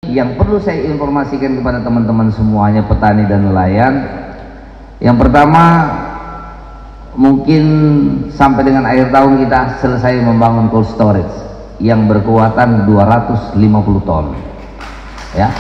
Yang perlu saya informasikan kepada teman-teman semuanya petani dan nelayan, yang pertama, mungkin sampai dengan akhir tahun kita selesai membangun cold storage yang berkekuatan 250 ton, ya.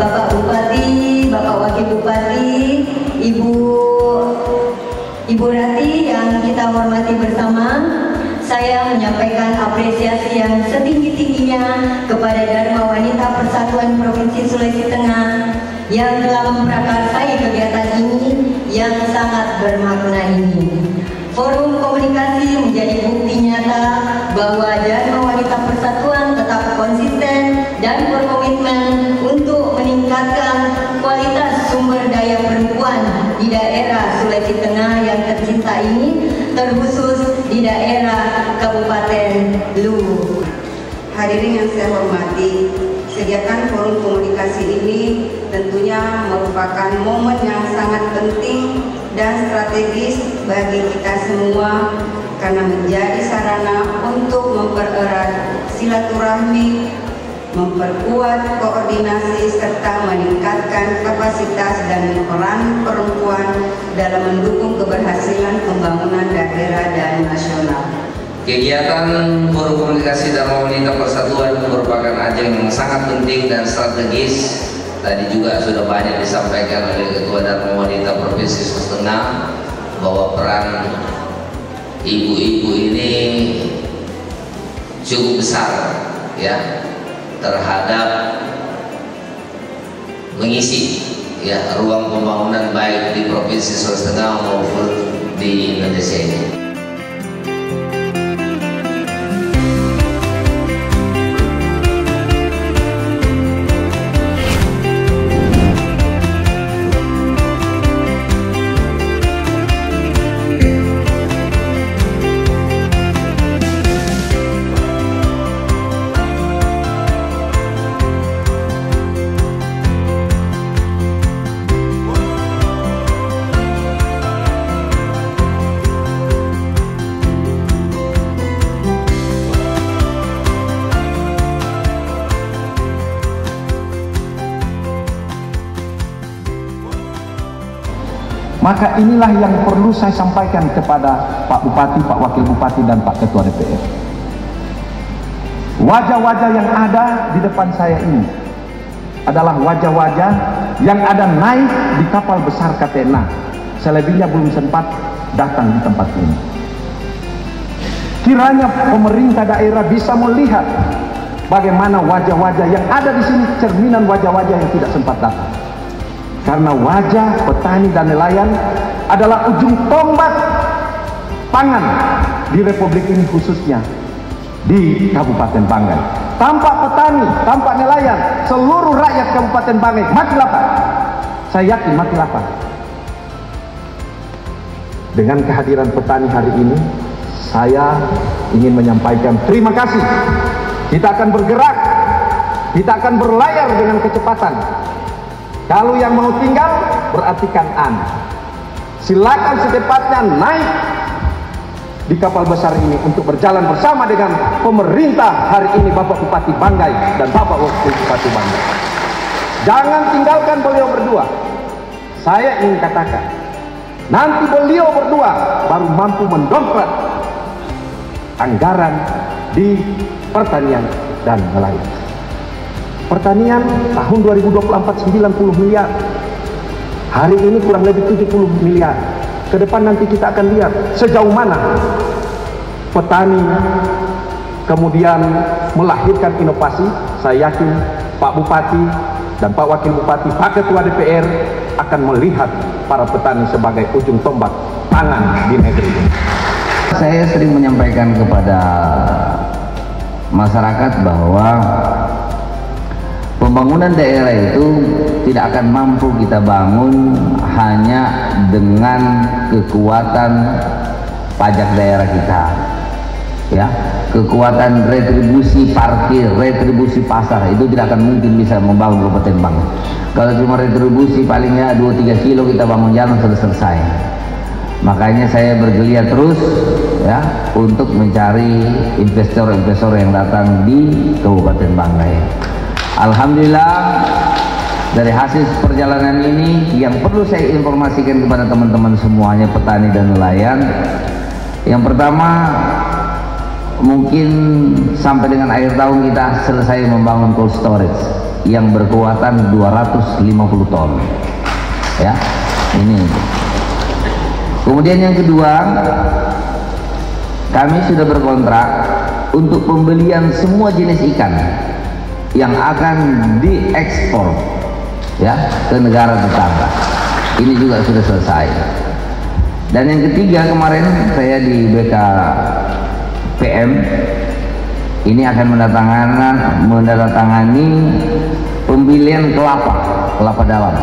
Bapak Bupati, Bapak Wakil Bupati, Ibu Rati yang kita hormati bersama, saya menyampaikan apresiasi yang setinggi-tingginya kepada Dharma Wanita Persatuan Provinsi Sulawesi Tengah yang telah memprakarsai kegiatan ini yang sangat bermakna ini. Forum komunikasi menjadi bukti nyata bahwa Dharma Wanita Persatuan tetap konsisten dan berkomitmen untuk meningkatkan kualitas sumber daya perempuan di daerah Sulawesi Tengah yang tercinta ini, terkhusus di daerah Kabupaten Luwu. Hadirin yang saya hormati, kegiatan forum komunikasi ini tentunya merupakan momen yang sangat penting dan strategis bagi kita semua karena menjadi sarana untuk mempererat silaturahmi, memperkuat koordinasi serta meningkatkan kapasitas dan peran perempuan dalam mendukung keberhasilan pembangunan daerah dan nasional. Kegiatan forum komunikasi Dharma Wanita Persatuan merupakan ajang yang sangat penting dan strategis. Tadi juga sudah banyak disampaikan oleh Ketua Dharma Wanita Provinsi Sulawesi Tengah bahwa peran ibu-ibu ini cukup besar, ya, terhadap mengisi, ya, ruang pembangunan baik di Provinsi Sulawesi Tengah maupun di Indonesia ini. Maka inilah yang perlu saya sampaikan kepada Pak Bupati, Pak Wakil Bupati, dan Pak Ketua DPR. Wajah-wajah yang ada di depan saya ini adalah wajah-wajah yang ada naik di kapal besar Katena. Selebihnya belum sempat datang di tempat ini. Kiranya pemerintah daerah bisa melihat bagaimana wajah-wajah yang ada di sini, cerminan wajah-wajah yang tidak sempat datang. Karena wajah petani dan nelayan adalah ujung tombak pangan di Republik ini, khususnya di Kabupaten Banggai. Tanpa petani, tanpa nelayan, seluruh rakyat Kabupaten Banggai mati lapar. Saya yakin mati lapar. Dengan kehadiran petani hari ini, saya ingin menyampaikan terima kasih. Kita akan bergerak, kita akan berlayar dengan kecepatan. Kalau yang mau tinggal berarti Kan'an. Silakan secepatnya naik di kapal besar ini untuk berjalan bersama dengan pemerintah hari ini, Bapak Bupati Banggai dan Bapak Wakil Bupati Banggai. Jangan tinggalkan beliau berdua. Saya ingin katakan, nanti beliau berdua baru mampu mendongkrak anggaran di pertanian dan nelayan. Pertanian tahun 2024 90 miliar. Hari ini kurang lebih 70 miliar. Ke depan nanti kita akan lihat sejauh mana petani kemudian melahirkan inovasi. Saya yakin Pak Bupati dan Pak Wakil Bupati, Pak Ketua DPR akan melihat para petani sebagai ujung tombak pangan di negeri ini. Saya sering menyampaikan kepada masyarakat bahwa pembangunan daerah itu tidak akan mampu kita bangun hanya dengan kekuatan pajak daerah kita, ya, kekuatan retribusi parkir, retribusi pasar, itu tidak akan mungkin bisa membangun Kabupaten Banggai. Kalau cuma retribusi palingnya 2-3 kilo kita bangun jalan selesai. Makanya saya bergeliat terus, ya, untuk mencari investor-investor yang datang di Kabupaten Banggai. Alhamdulillah, dari hasil perjalanan ini yang perlu saya informasikan kepada teman-teman semuanya, petani dan nelayan, yang pertama, mungkin sampai dengan akhir tahun kita selesai membangun cold storage yang berkekuatan 250 ton, ya, ini. Kemudian yang kedua, kami sudah berkontrak untuk pembelian semua jenis ikan yang akan diekspor, ya, ke negara tetangga. Ini juga sudah selesai. Dan yang ketiga, kemarin saya di BKPM ini akan menandatangani pembelian kelapa dalam,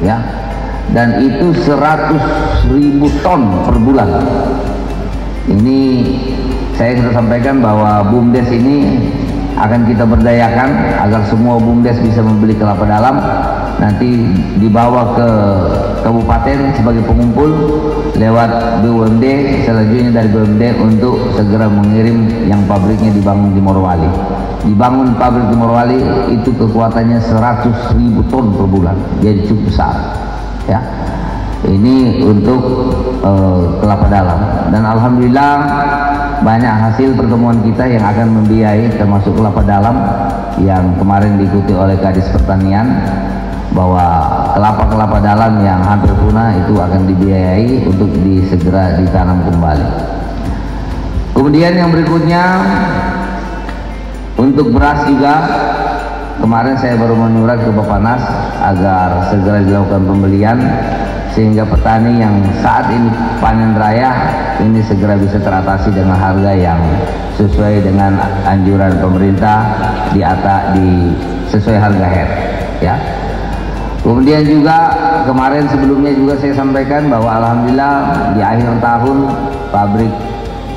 ya, dan itu 100.000 ton per bulan. Ini saya sudah sampaikan bahwa BUMDes ini akan kita berdayakan agar semua BUMDes bisa membeli kelapa dalam, nanti dibawa ke kabupaten sebagai pengumpul lewat BUMD, selanjutnya dari BUMD untuk segera mengirim yang pabriknya dibangun di Morowali. Dibangun pabrik di Morowali itu kekuatannya 100.000 ton per bulan, jadi cukup besar, ya. Ini untuk kelapa dalam, dan alhamdulillah banyak hasil pertemuan kita yang akan membiayai termasuk kelapa dalam yang kemarin diikuti oleh Kadis Pertanian, bahwa kelapa-kelapa dalam yang hampir punah itu akan dibiayai untuk segera ditanam kembali. Kemudian yang berikutnya untuk beras juga, kemarin saya baru menyurat ke Bappenas agar segera dilakukan pembelian sehingga petani yang saat ini panen raya ini segera bisa teratasi dengan harga yang sesuai dengan anjuran pemerintah, sesuai harga head, ya. Kemudian juga kemarin sebelumnya juga saya sampaikan bahwa alhamdulillah di akhir tahun pabrik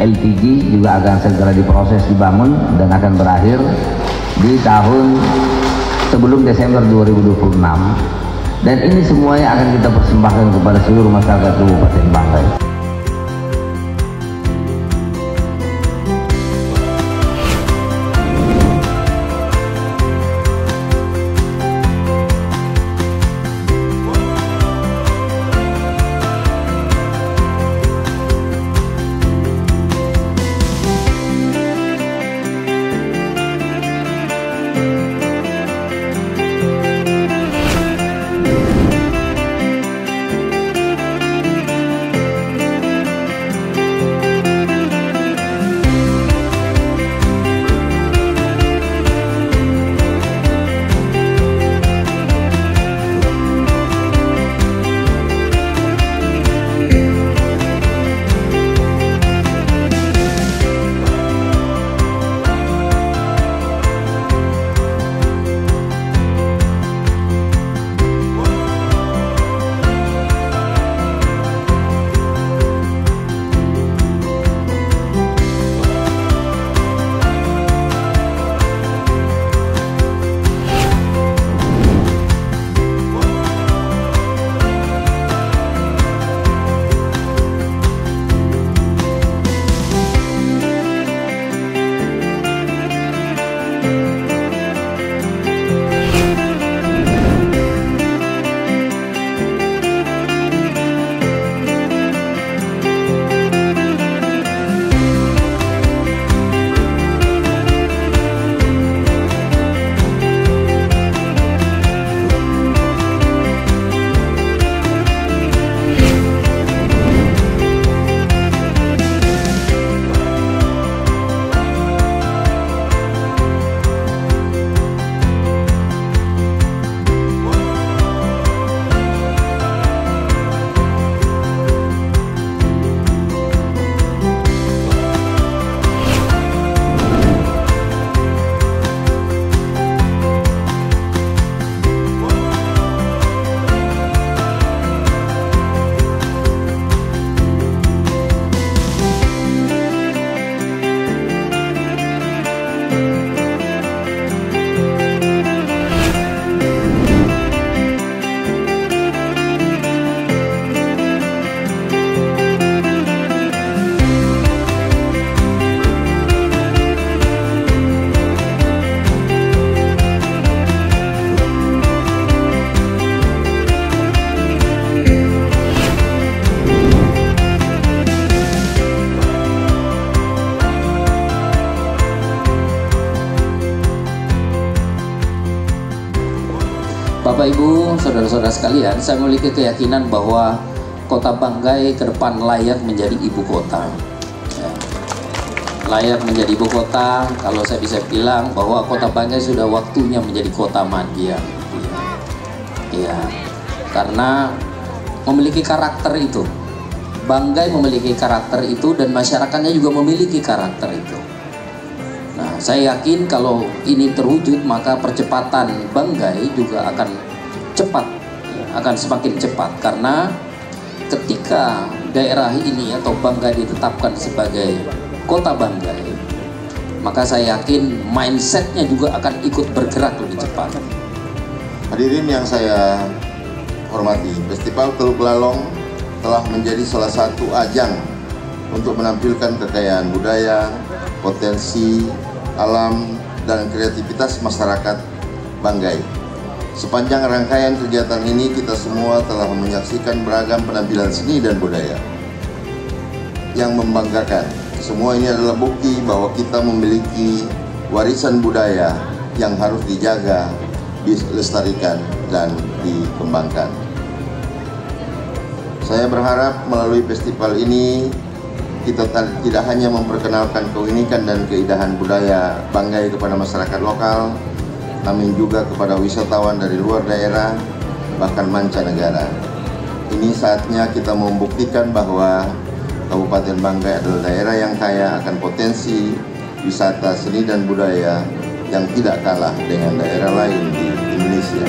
LPG juga akan segera diproses dibangun dan akan berakhir di tahun sebelum Desember 2026. Dan ini semuanya akan kita persembahkan kepada seluruh masyarakat Kabupaten Banggai. Bapak Ibu, saudara-saudara sekalian, saya memiliki keyakinan bahwa Kota Banggai ke depan layak menjadi ibu kota. Ya. Layak menjadi ibu kota, kalau saya bisa bilang bahwa Kota Banggai sudah waktunya menjadi kota madya. Ya, karena memiliki karakter itu. Banggai memiliki karakter itu dan masyarakatnya juga memiliki karakter itu. Nah, saya yakin kalau ini terwujud maka percepatan Banggai juga akan cepat, akan semakin cepat, karena ketika daerah ini atau Banggai ditetapkan sebagai kota Banggai, maka saya yakin mindsetnya juga akan ikut bergerak lebih cepat. Hadirin yang saya hormati, Festival Teluk Lalong telah menjadi salah satu ajang untuk menampilkan kekayaan budaya, potensi alam, dan kreativitas masyarakat Banggai. Sepanjang rangkaian kegiatan ini, kita semua telah menyaksikan beragam penampilan seni dan budaya yang membanggakan. Semua ini adalah bukti bahwa kita memiliki warisan budaya yang harus dijaga, dilestarikan, dan dikembangkan. Saya berharap melalui festival ini kita tidak hanya memperkenalkan keunikan dan keindahan budaya Banggai kepada masyarakat lokal, namun juga kepada wisatawan dari luar daerah, bahkan mancanegara. Ini saatnya kita membuktikan bahwa Kabupaten Banggai adalah daerah yang kaya akan potensi wisata seni dan budaya yang tidak kalah dengan daerah lain di Indonesia.